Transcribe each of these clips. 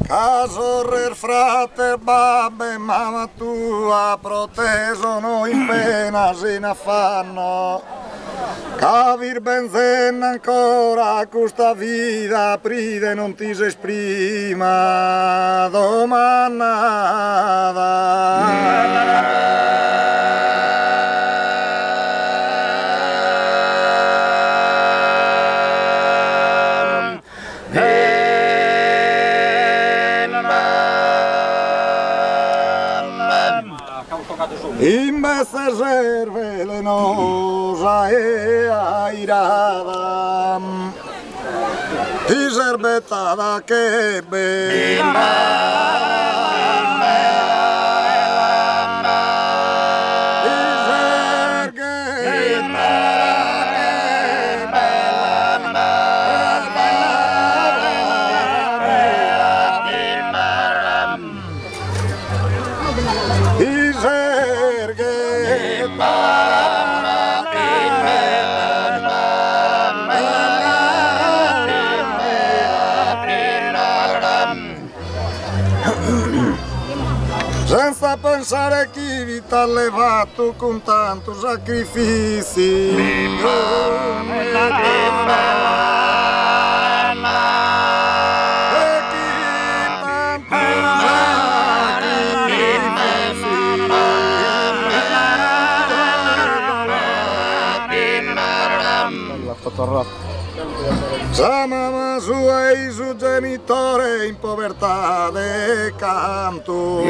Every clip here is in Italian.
Casorrer frate, babbe, mamma tua, protesono in pena, se ne affanno. Cavir benzen ancora questa vita, pride non ti si esprima, domannata. Invece ser velenosa e airada, ti serbetada che bella. Senza pensare chi vita ha levato con tanto sacrifici. Sa mamma sua e i suoi genitori in povertà de canto.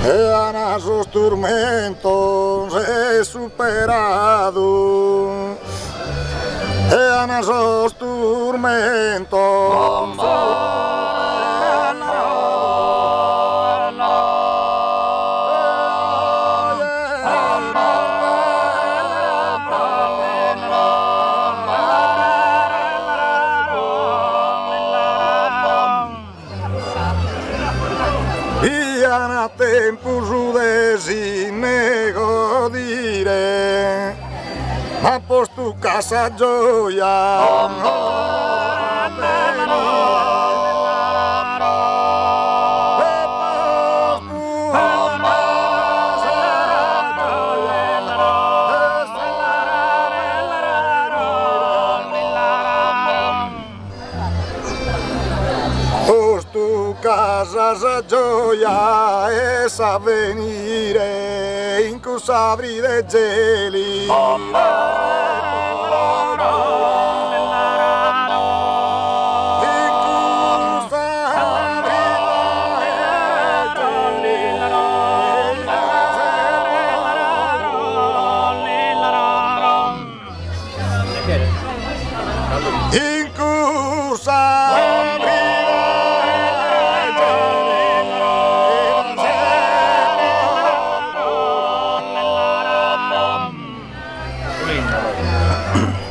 E a sus tormentos he superado, e a sus tormentos a tempo giudesi nego dire, ma posto casa gioia. Casa sa gioia e sa venire in cusabri de geli. In cusabri Linda.